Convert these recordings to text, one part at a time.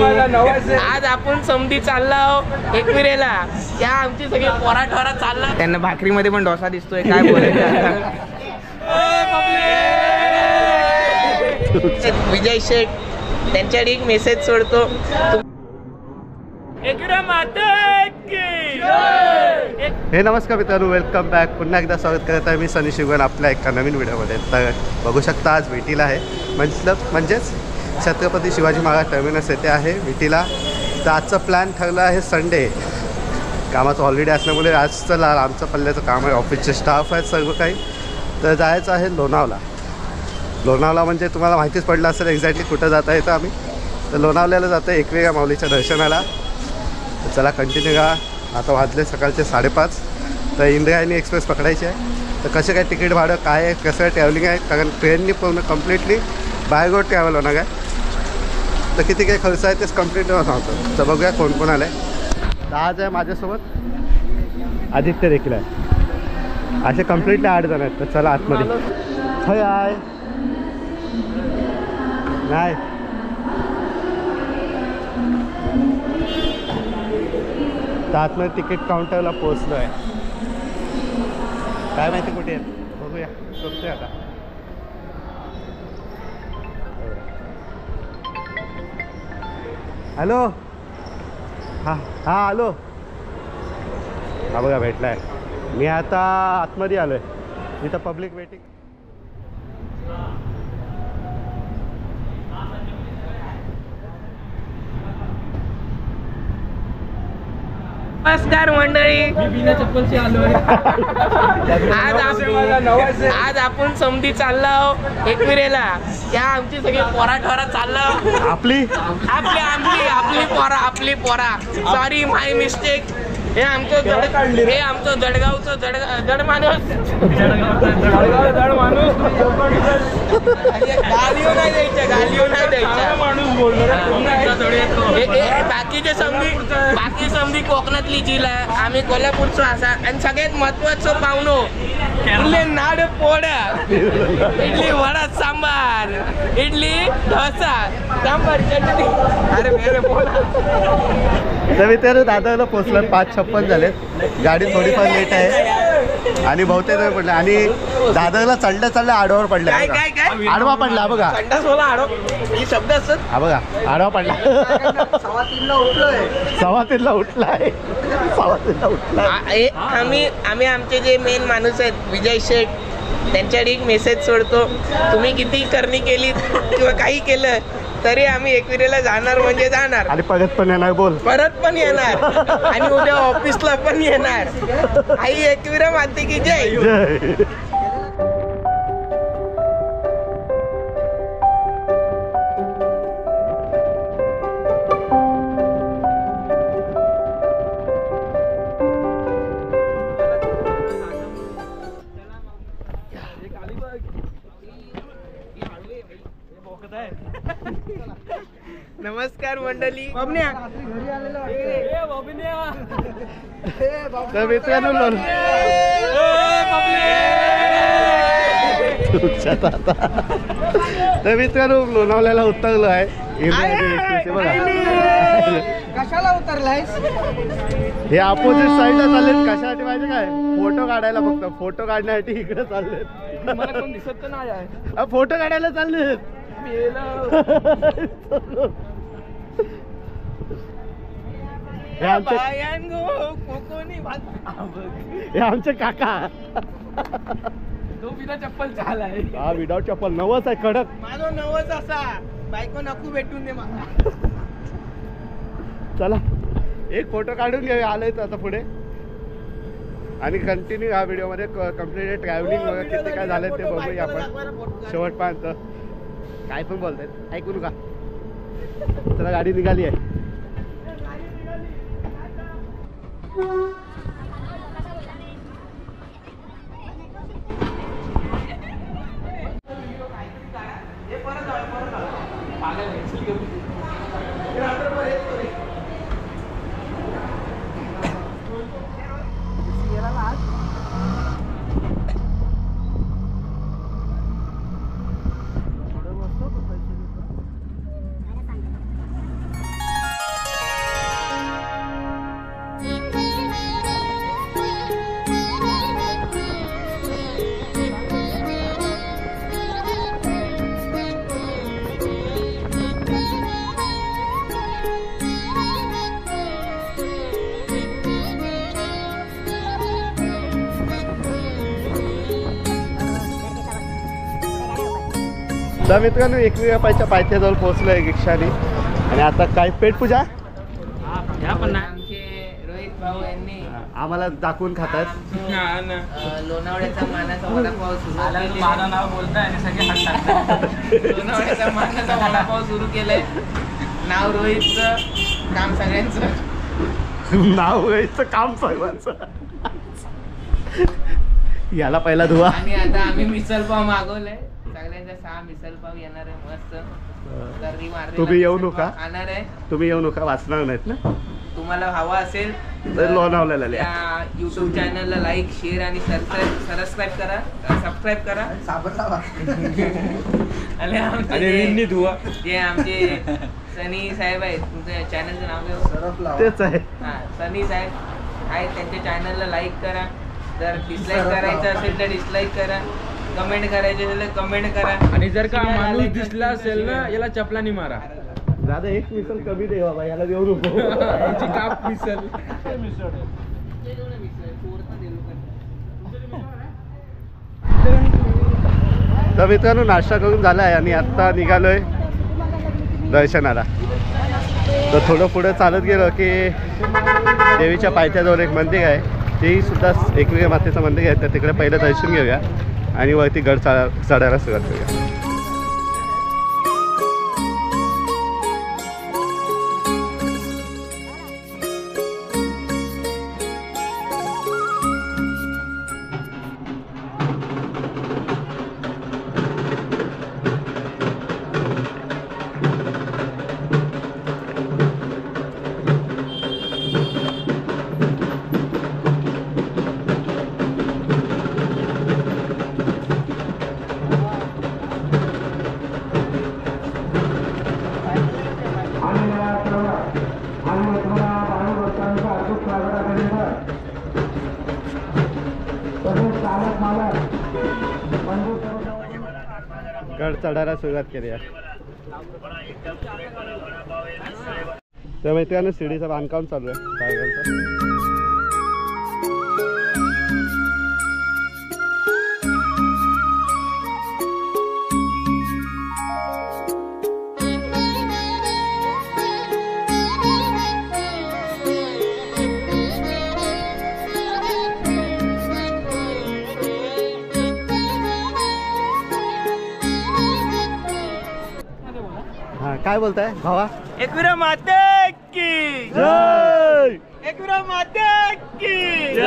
आज आपण समधी चाललो एकविरेला. त्या आमची सगळी पोराठोरा चालला. त्यांना भाकरीमध्ये पण डोसा दिसतोय. काय बोलायचं. विजय शेठ त्यांच्याकडे एक मेसेज सोडतो. हे नमस्कार मित्रांनो, वेलकम बॅक. पुन्हा एकदा स्वागत करत आहे मी सनी शिवगण आपल्या एका नवीन व्हिडिओमध्ये. तर बघू शकता आज विटीला आहे, म्हणजेच छत्रपती शिवाजी महाराज टर्मिनस येथे आहे विटीला. तर आजचा प्लॅन ठरला आहे संडे. कामाचं हॉलिडे असल्यामुळे आजचं आमचं पल्ल्याचं काम आहे, ऑफिसचे स्टाफ आहेत सर्व काही. तर जायचं आहे लोणावळा. लोणावळा म्हणजे तुम्हाला माहितीच पडलं असेल एक्झॅक्टली कुठं जाता येतं आम्ही. तर लोणावळ्याला जातं एकविरा माऊलीच्या दर्शनाला. तर चला कंटिन्यू करा. आता वाजले सकाळचे 5:30. तर इंद्रायणी एक्सप्रेस पकडायची आहे. तर कसं काय तिकीट भाडं काय आहे, कसं ट्रॅव्हलिंग आहे, कारण ट्रेननी पूर्ण कम्प्लिटली बाय रोड ट्रॅव्हल होणार आहे. तर किती काही खर्च आहे तेच कम्प्लीट सांगतो. तर बघूया कोण कोण आलं आहे. तर आज आहे माझ्यासोबत आदित्य देखील आहे. असे कम्प्लिटली 8 जण आहेत. तर चला आतमध्ये. हय आहे नाही तर आतमध्ये तिकीट काउंटरला पोहोचलो आहे. काय माहिती कुठे आहे, बघूया. शोधतोय आता. हॅलो. हां हां हॅलो. हा बघा भेटला आहे. मी आता आतमध्ये आलो आहे. इथं पब्लिक वेटिंग. नमस्कार मंडळी. आज आपण समधी चाललो एकविरेला. त्या आमची सगळी पोराठोरा चाललो. आपली पोरा. सॉरी माय मिस्टेक. हे आमचं जळगावचं जड माणूस. गालियो नाही द्यायच्या. बाकी समधी कोकणातली जिल्हा, आम्ही कोल्हापूरचं असा. आणि सगळ्यात महत्वाचं पाहुणो इडली नाड पोळ्या, इडली वडा सांबार, इडली डोसा सांबार चटणी. अरे बोला. तर मी तर दादाला पोचलं. 5:56 झाले. गाडी थोडीफार लेट आहे आणि बहुतेक वेळ पडला. आणि दादाला चढल्या आडवावर पडला. आडवा पडला बघा. ही शब्द असत. हा बघा आडवा पडला. 3:15 उठलाय. आम्ही आमचे जे मेन माणूस आहेत विजय शेठ त्यांच्याकडे एक मेसेज सोडतो. तुम्ही किती करणी केली किंवा काही केलं तरी आम्ही एकविरेला जाणार म्हणजे जाणार. आणि परत पण येणार. बोल. परत पण येणार आणि उद्या ऑफिसला पण येणार. आई एकविरा माते की जय. नमस्कार मंडळी. तर मित्रांनो लोणावळ्याला उतरलो आहे. कशाला उतरलाय? हे अपोजिट साईडला चाललेत. कशासाठी माहिती काय? फोटो काढायला. फक्त फोटो काढण्यासाठी इकडे चाललेत. मला कोण दिसत नाही आहे. फोटो काढायला चाललेत. हे आमचे काका. तो बिना चप्पल चालाय. हा विदाउट चप्पल. नवस आहे कडक. माझं नवस असा बायको नको भेटून दे मला. चला एक फोटो काढून घेऊया. आलोय आता पुढे. आणि कंटिन्यू ह्या व्हिडिओमध्ये कम्प्लीट ट्रॅव्हलिंग वगैरे किती काय झालं ते बघूया आपण शेवटपर्यंत. काय पण बोलतायत ऐकू नका. चला गाडी निघाली आहे. तर मित्रांनो एकविरा पायथ्याजवळ पोहोचलोय रिक्षाने आणि आता काय पेटपूजा आमचे रोहित भाऊ यांनी आम्हाला दाखवून खातात. लोणावळ्याचा मानाचा वडापाव सुरू माझं नाव बोलताय आणि सगळे हात टाकतात. लोणावळ्याचा मानाचा वडापाव सुरू केलंय. नाव रोहितचं, काम सगळ्यांचं. नाव घ्यायचं काम सर्वांचं. याला पहिला धुवा. आणि आता आम्ही मिसल पाव मागवलंय. सगळ्यांचा 6 मिसल पाव येणार आहे मस्त. तुम्ही येऊ नका. खाणार आहे. तुम्ही येऊ नका, वाचणार नाहीत ना. तुम्हाला हवा असेल तर लोणावळ्याला या युट्यूब चॅनलला लाईक, शेअर आणि सबस्क्राईब करा. सबस्क्राईब करा. आणि धुवा जे आमचे सनी साहेब आहेत, तुमच्या चॅनलचं नाव काय? तेच आहे. हा, सनी साहेब आहेत, त्यांच्या चॅनलला लाईक करा. जर डिसलाईक करायचं असेल तर डिसलाईक करा. कमेंट करायचे असेल तर कमेंट करा. आणि जर का माणूस दिसला असेल ना, याला चपलानी मारा. दादा एक मिसल कमी दे बाबा, याला देऊ नको. याची काप मिसल. तर मित्रांनो नाश्ता करून झाला आहे आणि आत्ता निघालोय दर्शनाला. तर थोडं पुढं चालत गेलो की देवीच्या पायथ्याजवळ एक मंदिर आहे. तेही सुद्धा एकविरा मातेचं मंदिर आहे. तर तिकडे पहिलं दर्शन घेऊया आणि वरती गड चढायला सुरुवात करूया. गड चढायला सुरुवात केली आहे. तर मित्रांनो शिडीचं बांधकाम चालू आहे टायगरचं. काय बोलताय भावा? एकविरा माते की जय. एकविरा माते की जय.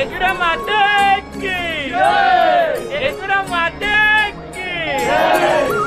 एकविरा माते की जय. एकविरा माते की जय.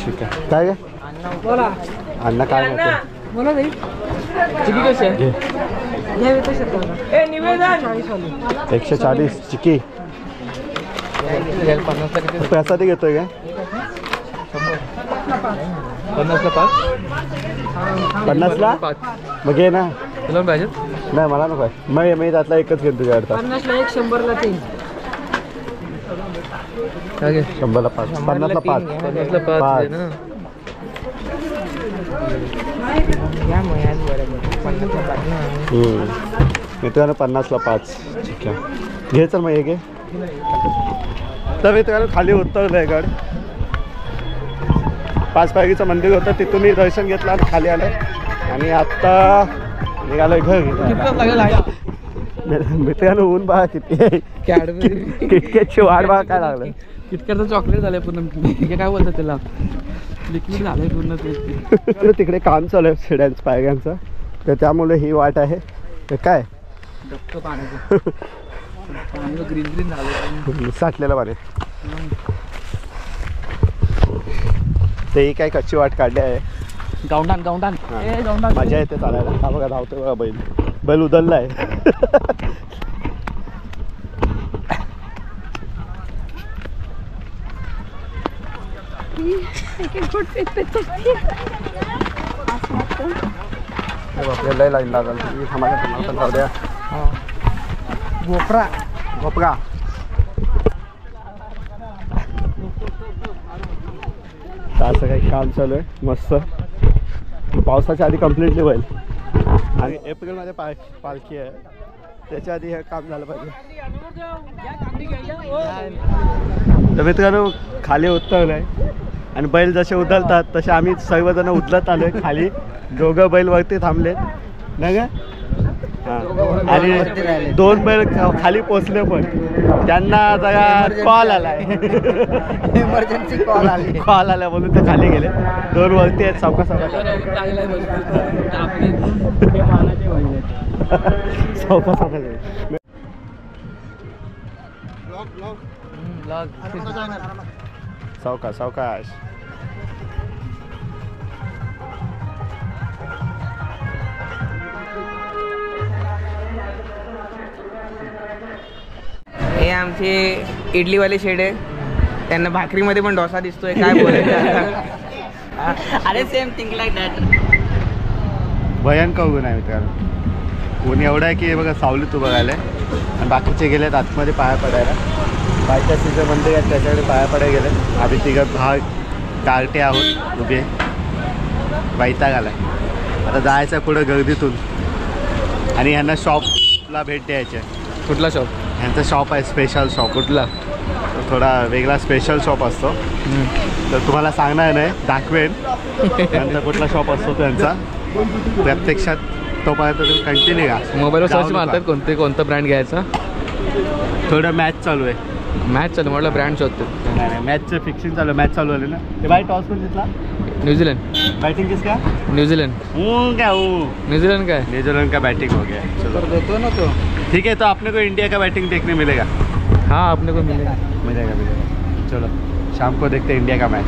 ठीक आहे. काय काय बोला अण्णा काय म्हणतो? बोला नाही चिकी कशी आहे? निवेदन 140 चिकी. 50 पैसा ते घेतोय काय? 50ला मग घे ना. तुला पाहिजे? नाही मला नको आहे. मी त्यातला एकच घेतो तुझ्याकडचा. 50ला 1 100ला 3. 100ला 5 50ला 5 5 मित्रांनो 50ला 5. ठीक आहे घे चल मग हे घे. तर मित्रांनो खाली उतरलं आहे गड. 5 पायरीचं मंदिर होतं तिथूनही दर्शन घेतलं आणि खाली आलं आणि आत्ता निघालोय घरी. मित्रांनो ऊन बघा किती आहे. किटकॅटची वाट बघा काय लागलं. किटकॅटचं चॉकलेट झालंय पूर्ण. काय बोलतात त्याला लिक्विड झालंय पूर्ण ते. तिकडे काम चालू आहे शिड्यांचं पायऱ्यांचं तर त्यामुळे ही वाट आहे. तर काय पाण्याचं ग्रीन ग्रीन झालं साठलेलं पाणी. तेही काय कच्ची वाट काढली आहे. गावंडान मजा येते चालायला. हा बघा धावतोय बघा बैल उदलला आहे. आपल्याला लाईन लागल. पण जाऊ द्या. गोपरा असं काही काम चालू आहे मस्त. पावसाच्या आधी कम्प्लिटली होईल आणि एप्रिलमध्ये पालखी आहे त्याच्या आधी हे काम झालं पाहिजे. तर मित्रांनो खाली उतरलं आहे आणि बैल जसे उदलतात तसे आम्ही सर्वजण उदलत आलोय खाली. दोघं बैल वरती थांबलेत नाही का. हां आणि 2 बैल खाली पोचले पण त्यांना जरा कॉल आलाय. इमर्जन्सी कॉल आला म्हणून ते खाली गेले. 2 वरती आहेत सावकाश सावकाश. हे आमचे इडलीवाले शेड आहे. त्यांना भाकरीमध्ये पण डोसा दिसतोय. काय बोलायचं. अरे सेम थिंग लाईक दॅट. भयंकर ऊन आहे मित्रांनो. ऊन एवढं आहे की बघा सावलीत उभं राहिलं आहे आणि बाकीचे गेलेत आतमध्ये पाया पडायला. बायच्या तिचं मंदिर आहे त्याच्याकडे पाया पडायला गेले. आम्ही तिघं भाग कार्टे आहोत उभे. वैताग आला आहे. आता जायचं पुढं गर्दीतून आणि ह्यांना शॉपला भेट द्यायची आहे. कुठला शॉप? ह्यांचा शॉप आहे स्पेशल शॉप. कुठला? थोडा वेगळा स्पेशल शॉप असतो. तर तुम्हाला सांगणार नाही दाखवेन नंतर कुठला शॉप असतो त्यांचा. प्रत्यक्षात तोपर्यंत तुम्ही कंटिन्यू घ्या. मोबाईलवर सर्च मारतात कोणता ब्रँड घ्यायचा. थोडं मॅच चालू आहे. मॅच चालू म्हटलं ब्रँड शोधतो. नाही मॅचचं फिक्सिंग चालू आहे. मॅच चालू आली ना. ते बाई टॉस पण जितला. न्यूजीलैंड. बैटिंग किसका? न्यूजीलैंड. न्यूजीलैंड का है? न्यूजीलैंड का बैटिंग हो गया. चलो देते ना तो. ठीक है. तो आपने को इंडिया का बैटिंग देखने मिलेगा. हाँ आपने को मिलेगा. चलो शाम को देखते इंडिया का मॅच.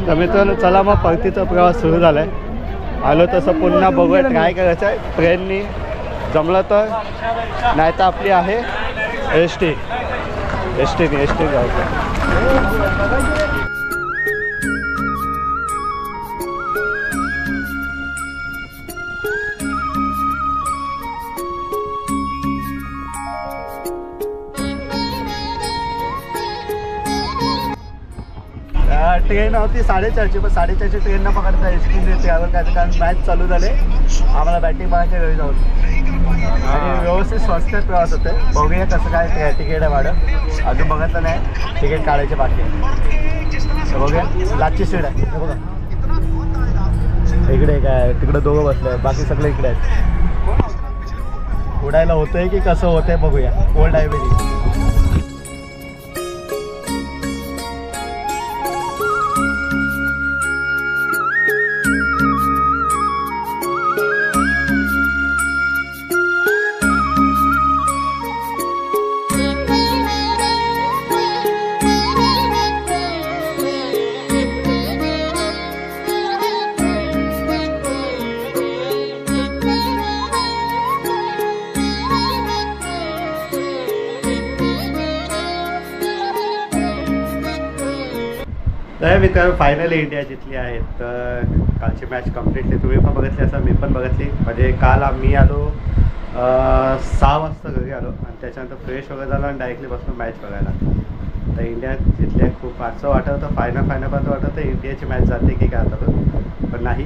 तर मित्रांनो चला मग परतीचा प्रवास सुरू झाला आहे. आलो तसं पुन्हा बघूया ट्राय करायचं आहे ट्रेननी जमलं तर. नाही तर आपली आहे एस टी जायचं. ट्रेन होती 4:30 पण 4:30 ट्रेन न पकडता एस टी देते यावर काय. कारण मॅच चालू झाले आम्हाला बॅटिंग बघायच्या घरी जाऊन आणि व्यवस्थित स्वस्त प्रवास होते. बघूया कसं काय तिकीट आहे भाडं. अजून बघितलं नाही. तिकीट काढायचे बाकी आहे. बघूया लास्टची सीट आहे बघा. इकडे काय तिकडे दोघं बसले आहेत. बाकी सगळे इकडे आहेत. उडायला होतंय की कसं होतंय बघूया. Old highway. तर मित्रांनो फायनली इंडिया जिंकली आहे. तर कालची मॅच कम्प्लिटली तुम्ही पण बघितली असं, मी पण बघितली. म्हणजे काल आम्ही आलो 6 वाजता घरी आलो आणि त्याच्यानंतर फ्रेश वगैरे झालं आणि डायरेक्टली बसलो मॅच बघायला. तर इंडिया जिंकली आहे. खूप असं वाटत होतं फायनल पण वाटत होतं इंडियाची मॅच जाते की काय आता, पण नाही,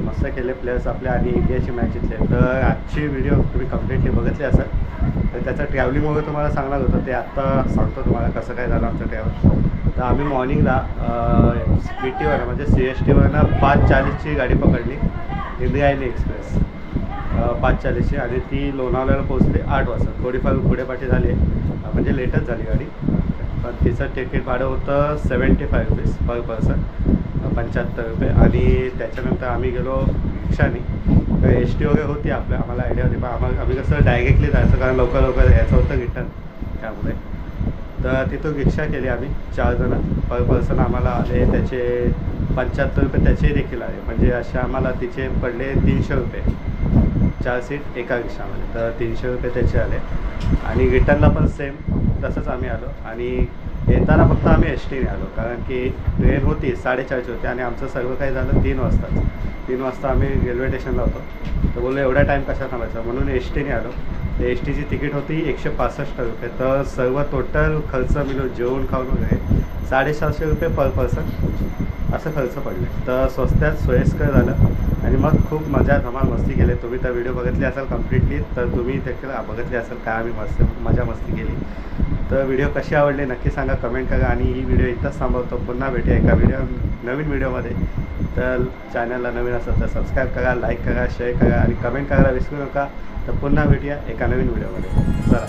मस्त केले प्लेयर्स आपल्या आणि इंडियाची मॅच जिंकली. तर आजची व्हिडिओ तुम्ही कम्प्लिटली बघितली असेल. तर त्याचं ट्रॅव्हलिंग वगैरे तुम्हाला सांगणार होतं, ते आत्ता सांगतो तुम्हाला कसं काय झालं आमचं ट्रॅव्हल. तर आम्ही मॉर्निंगला VTवर म्हणजे CSTवरनं 5:40ची गाडी पकडली, इंद्रायणी एक्सप्रेस 5:40ची, आणि ती लोणावळ्याला पोहोचली 8 वाजता. थोडीफार पुढेपाठी झाली म्हणजे लेटच झाली गाडी. पण तिचं तिकीट भाडं होतं 75 रुपीज पर पर्सन, 75 रुपये. आणि त्याच्यानंतर आम्ही गेलो रिक्षाने. तर ST वगैरे होती आम्हाला आयडिया होती, पण आम्ही कसं डायरेक्टली जायचं कारण लवकर यायचं होतं रिटर्न, त्यामुळे. तर तिथून रिक्षा केली आम्ही 4 जण, पर पर्सन आम्हाला आले त्याचे 75 रुपये त्याचे देखील आले. म्हणजे असे आम्हाला तिचे पडले 300 रुपये 4 सीट एका रिक्षामध्ये. तर 300 रुपये त्याचे आले. आणि रिटर्नला पण सेम तसंच आम्ही आलो. आणि येताना फक्त आम्ही STने आलो कारण की ट्रेन होती 4:30ची होती आणि आमचं सर्व काही झालं 3 वाजता आम्ही रेल्वे स्टेशनला होतो. तर बोललो एवढा टाईम कशा थांबायचा, म्हणून STने आलो. तर STची तिकीट होती 165 रुपये. तर सर्व टोटल खर्च मिळून जेवण खाऊन वगैरे 750 रुपये पर पर्सन असं खर्च पडले. तर स्वस्तात सोयीस्कर झालं आणि मग खूप धमाल मस्ती केली. तुम्ही तर व्हिडिओ बघितली असाल कम्प्लिटली, तर तुम्ही देखील बघितली असेल काय आम्ही मजा मस्ती केली. तर व्हिडिओ कशी आवडली नक्की सांगा, कमेंट करा. आणि ही व्हिडिओ इथंच थांबवतो, पुन्हा भेटूया एका नवीन व्हिडिओमध्ये. तर चॅनलला नवीन असेल तर सबस्क्राईब करा, लाईक करा, शेअर करा आणि कमेंट करायला विसरू नका. तर पुन्हा भेटूया एका नवीन व्हिडिओमध्ये. चला.